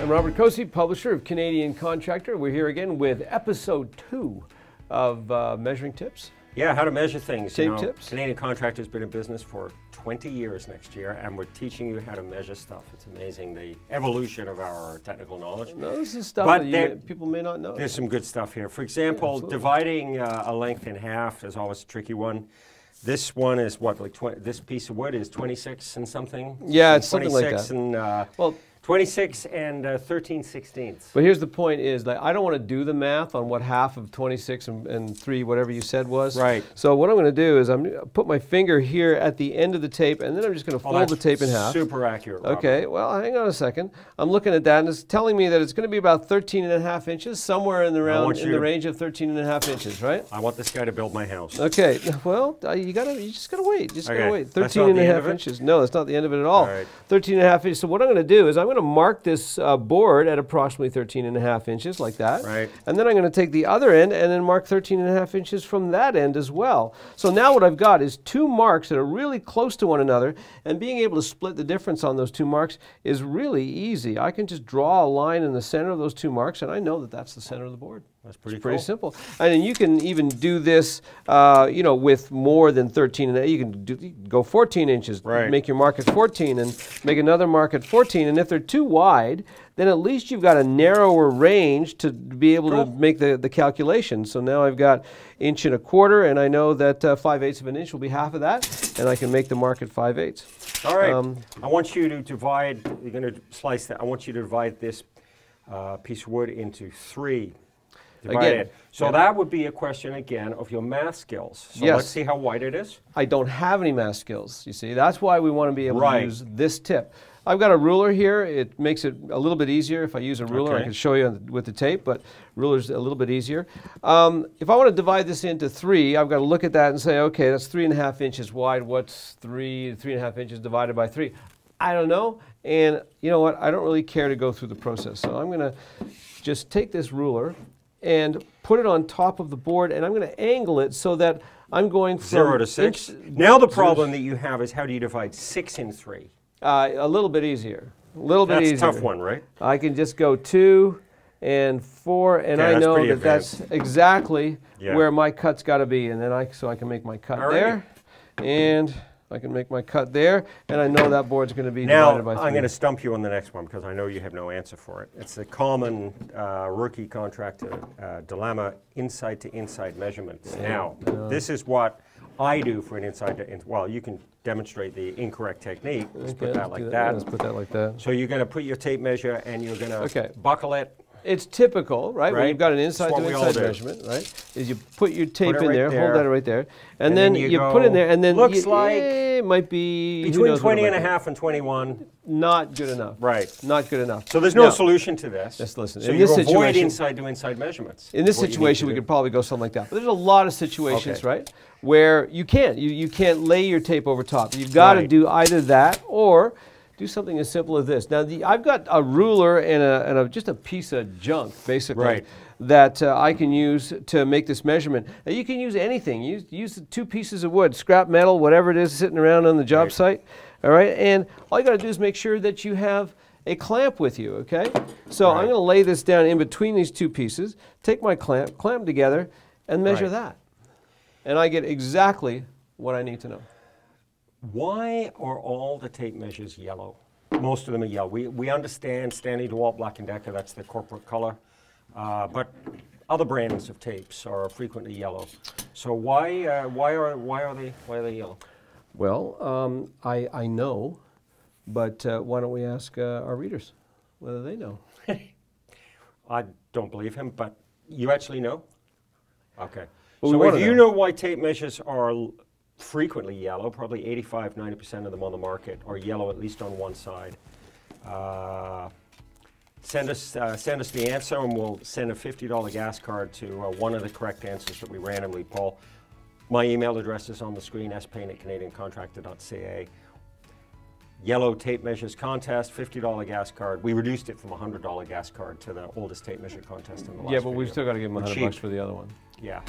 I'm Robert Cossey, publisher of Canadian Contractor. We're here again with episode 2 of Measuring Tips. Yeah, how to measure things. Tape tips. Canadian Contractor's been in business for 20 years next year, and we're teaching you how to measure stuff. It's amazing, the evolution of our technical knowledge. No, this is stuff that people may not know. There's some good stuff here. For example, dividing a length in half is always a tricky one. This one is what, like this piece of wood is 26 and something? Yeah, it's something like that. 26 and, well, 26 and 13/16. But here's the point is that I don't want to do the math on what half of 26 and 3, whatever you said was. Right. So what I'm going to do is I'm going to put my finger here at the end of the tape, and then I'm just going to fold the tape in half. Super accurate, Robert. Okay, well, hang on a second. I'm looking at that, and it's telling me that it's going to be about 13.5 inches, somewhere in the range of 13.5 inches, right? I want this guy to build my house. Okay, well, you just gotta wait. You just gotta wait. 13.5 inches. No, that's not the end of it at all. All right. 13.5 inches. So what I'm going to do is I'm going to mark this board at approximately 13.5 inches, like that. Right. And then I'm going to take the other end and then mark 13.5 inches from that end as well. So now what I've got is two marks that are really close to one another, and being able to split the difference on those two marks is really easy. I can just draw a line in the center of those two marks, and I know that that's the center of the board. That's pretty cool. Pretty simple. And then you can even do this, you know, with more than 13. And you can go 14 inches, make your mark at 14, and make another mark at 14. And if they're too wide, then at least you've got a narrower range to be able to make the calculation. So now I've got 1.25 inches, and I know that 5/8 of an inch will be half of that, and I can make the mark at 5/8. All right. I want you to divide. You're going to slice that. I want you to divide this piece of wood into 3. Again, so that would be a question again of your math skills. So let's see how wide it is. I don't have any math skills, you see. That's why we want to be able to use this tip. I've got a ruler here. It makes it a little bit easier if I use a ruler. I can show you with the tape, but ruler's a little bit easier. If I want to divide this into 3, I've got to look at that and say, okay, that's 3.5 inches wide. What's 3.5 inches divided by 3? I don't know. And you know what? I don't really care to go through the process. So I'm going to just take this ruler and put it on top of the board, and I'm going to angle it so that I'm going from 0 to 6. Now the problem that you have is how do you divide 6 in 3? A little bit easier. A little bit easier. That's a tough one, right? I can just go 2 and 4, and I know that that's exactly where my cut's got to be, and then I can make my cut there, and I can make my cut there, and I know that board's going to be divided by 3. Now, I'm going to stump you on the next one because I know you have no answer for it. It's a common rookie contractor dilemma, inside-to-inside measurements. Now, this is what I do for an inside-to-inside. Well, you can demonstrate the incorrect technique. Let's put that like that. Let's put that like that. So you're going to put your tape measure, and you're going to buckle it. It's typical, right? When you've got an inside-to-inside measurement, right? Is you put your tape in there, hold that right there, and then you put it in there, and then looks like it might be between 20.5 and 21. Not good enough. Right. Not good enough. So there's no solution to this. Just listen. So you avoid inside-to-inside measurements. In this situation, we could probably go something like that. But there's a lot of situations, right, where you can't. You can't lay your tape over top. You've got to do either that or do something as simple as this. Now, I've got a ruler and just a piece of junk, basically, that I can use to make this measurement. Now, you can use anything. Use the 2 pieces of wood, scrap metal, whatever it is sitting around on the job site. All right, and all you got to do is make sure that you have a clamp with you. Okay, so I'm going to lay this down in between these 2 pieces. Take my clamp them together, and measure that, and I get exactly what I need to know. Why are all the tape measures yellow? Most of them are yellow. We understand Stanley DeWalt Black & Decker, that's the corporate color. But other brands of tapes are frequently yellow. So why are they yellow? Well, I know, but why don't we ask our readers whether they know? I don't believe him, but you actually know? Okay. Well, so if you know why tape measures are frequently yellow, probably 85–90% of them on the market are yellow at least on one side. Send us the answer, and we'll send a $50 gas card to one of the correct answers that we randomly pull. My email address is on the screen, spayne@canadiancontractor.ca. Yellow tape measures contest, $50 gas card. We reduced it from a $100 gas card to the oldest tape measure contest in the last but we've still got to give them $100 for the other one. Yeah.